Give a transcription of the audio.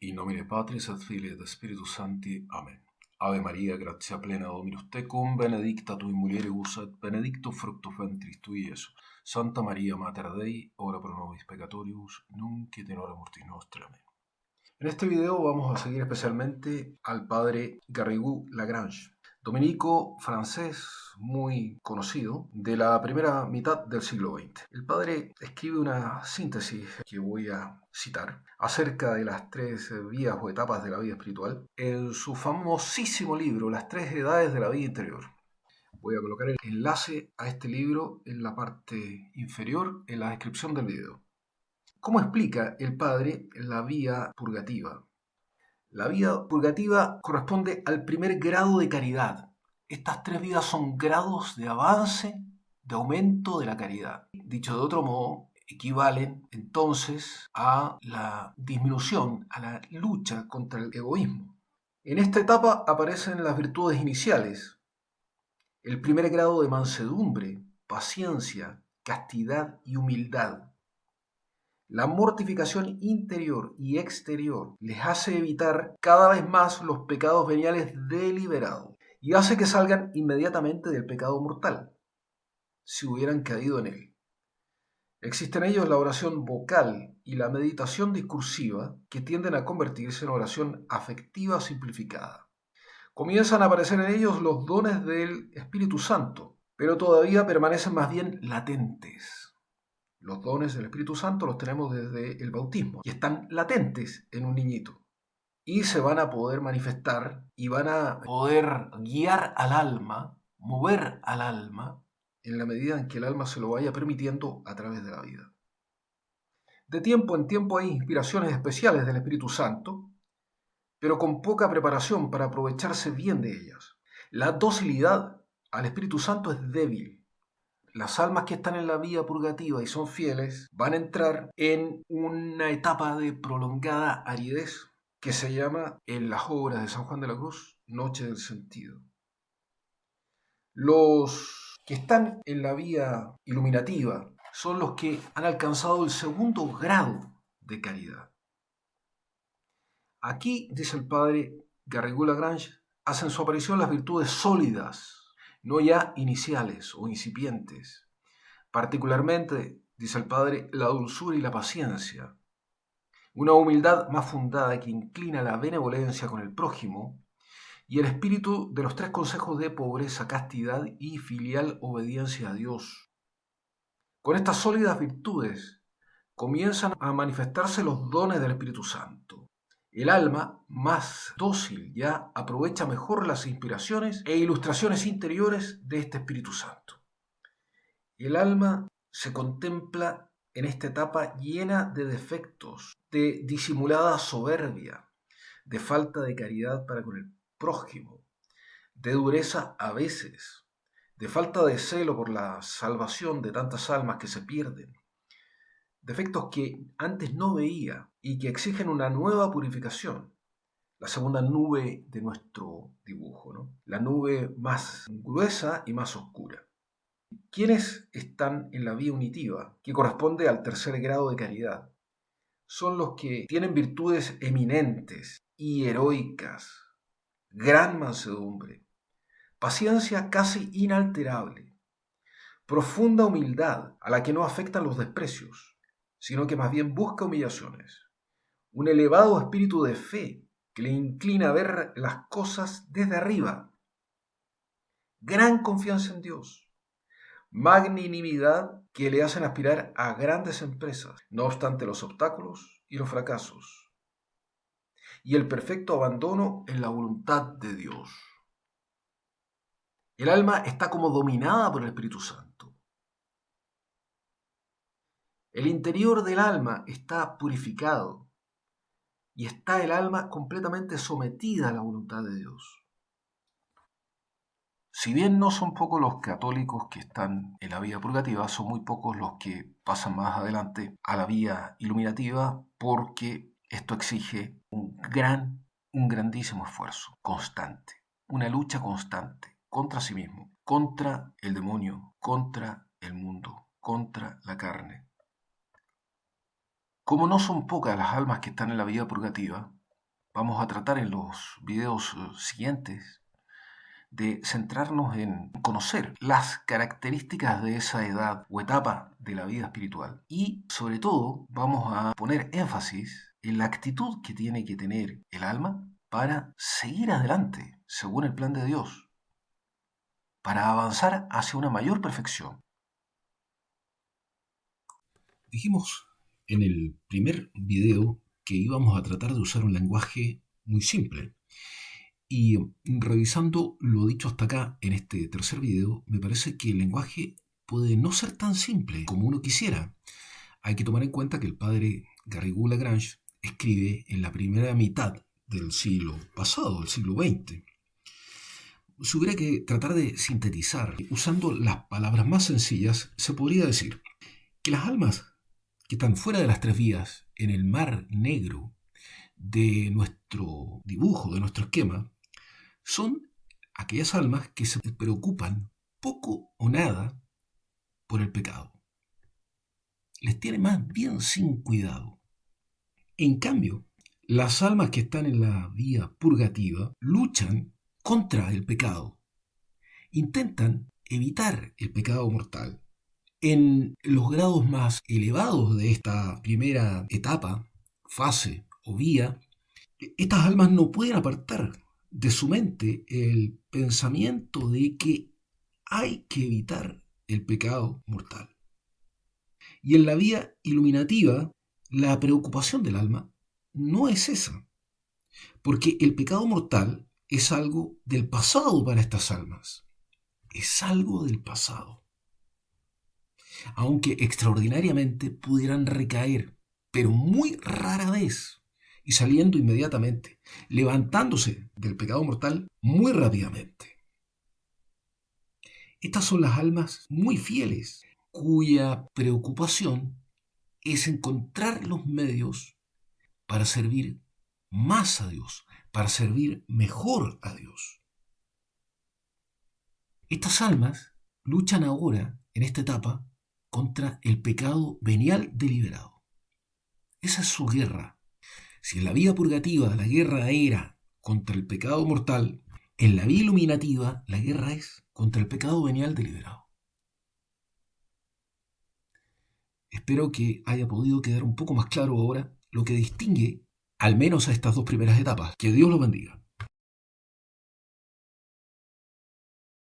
In nomine Patris et Filii et Spiritus Sancti. Amen. Ave Maria, gratia plena Dominus tecum, benedicta tui mulieribus et benedictus fructus ventris tui, Iesus. Santa Maria, Mater Dei, ora pro nobis peccatoribus, nunc et in hora mortis nostre. Amén. En este video vamos a seguir especialmente al padre Garrigou Lagrange, dominico francés muy conocido de la primera mitad del siglo XX. El padre escribe una síntesis que voy a citar acerca de las tres vías o etapas de la vida espiritual en su famosísimo libro Las tres edades de la vida interior. Voy a colocar el enlace a este libro en la parte inferior en la descripción del video. ¿Cómo explica el padre la vía purgativa? La vía purgativa corresponde al primer grado de caridad. Estas tres vidas son grados de avance, de aumento de la caridad. Dicho de otro modo, equivalen entonces a la disminución, a la lucha contra el egoísmo. En esta etapa aparecen las virtudes iniciales. El primer grado de mansedumbre, paciencia, castidad y humildad. La mortificación interior y exterior les hace evitar cada vez más los pecados veniales deliberados y hace que salgan inmediatamente del pecado mortal, si hubieran caído en él. Existe en ellos la oración vocal y la meditación discursiva que tienden a convertirse en oración afectiva simplificada. Comienzan a aparecer en ellos los dones del Espíritu Santo, pero todavía permanecen más bien latentes. Los dones del Espíritu Santo los tenemos desde el bautismo y están latentes en un niñito. Y se van a poder manifestar y van a poder guiar al alma, mover al alma, en la medida en que el alma se lo vaya permitiendo a través de la vida. De tiempo en tiempo hay inspiraciones especiales del Espíritu Santo, pero con poca preparación para aprovecharse bien de ellas. La docilidad al Espíritu Santo es débil. Las almas que están en la vía purgativa y son fieles van a entrar en una etapa de prolongada aridez que se llama en las obras de San Juan de la Cruz, Noche del Sentido. Los que están en la vía iluminativa son los que han alcanzado el segundo grado de caridad. Aquí, dice el padre Garrigou Lagrange, hacen su aparición las virtudes sólidas, no ya iniciales o incipientes. Particularmente, dice el padre, la dulzura y la paciencia. Una humildad más fundada que inclina la benevolencia con el prójimo y el espíritu de los tres consejos de pobreza, castidad y filial obediencia a Dios. Con estas sólidas virtudes comienzan a manifestarse los dones del Espíritu Santo. El alma, más dócil, ya aprovecha mejor las inspiraciones e ilustraciones interiores de este Espíritu Santo. El alma se contempla en esta etapa llena de defectos, de disimulada soberbia, de falta de caridad para con el prójimo, de dureza a veces, de falta de celo por la salvación de tantas almas que se pierden, defectos que antes no veía y que exigen una nueva purificación. La segunda nube de nuestro dibujo, ¿no? La nube más gruesa y más oscura. ¿Quiénes están en la vía unitiva, que corresponde al tercer grado de caridad? Son los que tienen virtudes eminentes y heroicas, gran mansedumbre, paciencia casi inalterable, profunda humildad a la que no afectan los desprecios, sino que más bien busca humillaciones, un elevado espíritu de fe que le inclina a ver las cosas desde arriba, gran confianza en Dios, magnanimidad que le hacen aspirar a grandes empresas, no obstante los obstáculos y los fracasos, y el perfecto abandono en la voluntad de Dios. El alma está como dominada por el Espíritu Santo. El interior del alma está purificado y está el alma completamente sometida a la voluntad de Dios. Si bien no son pocos los católicos que están en la vía purgativa, son muy pocos los que pasan más adelante a la vía iluminativa porque esto exige un grandísimo esfuerzo constante, una lucha constante contra sí mismo, contra el demonio, contra el mundo, contra la carne. Como no son pocas las almas que están en la vía purgativa, Vamos a tratar en los videos siguientes de centrarnos en conocer las características de esa edad o etapa de la vida espiritual. Y sobre todo vamos a poner énfasis en la actitud que tiene que tener el alma para seguir adelante según el plan de Dios, para avanzar hacia una mayor perfección. Dijimos en el primer video que íbamos a tratar de usar un lenguaje muy simple. Y revisando lo dicho hasta acá en este tercer video, me parece que el lenguaje puede no ser tan simple como uno quisiera. Hay que tomar en cuenta que el padre Garrigou Lagrange escribe en la primera mitad del siglo pasado, del siglo XX. Si hubiera que tratar de sintetizar, usando las palabras más sencillas, se podría decir que las almas que están fuera de las tres vías, en el mar negro de nuestro dibujo, de nuestro esquema, son aquellas almas que se preocupan poco o nada por el pecado. Les tiene más bien sin cuidado. En cambio, las almas que están en la vía purgativa luchan contra el pecado. Intentan evitar el pecado mortal. En los grados más elevados de esta primera etapa, fase o vía, estas almas no pueden apartar de su mente el pensamiento de que hay que evitar el pecado mortal. Y en la vía iluminativa, la preocupación del alma no es esa, porque el pecado mortal es algo del pasado para estas almas. Es algo del pasado. Aunque extraordinariamente pudieran recaer, pero muy rara vez, y saliendo inmediatamente, levantándose del pecado mortal muy rápidamente. Estas son las almas muy fieles, cuya preocupación es encontrar los medios para servir más a Dios, para servir mejor a Dios. Estas almas luchan ahora, en esta etapa, contra el pecado venial deliberado. Esa es su guerra. Si en la vida purgativa la guerra era contra el pecado mortal, en la vida iluminativa la guerra es contra el pecado venial deliberado. Espero que haya podido quedar un poco más claro ahora lo que distingue al menos a estas dos primeras etapas. Que Dios los bendiga.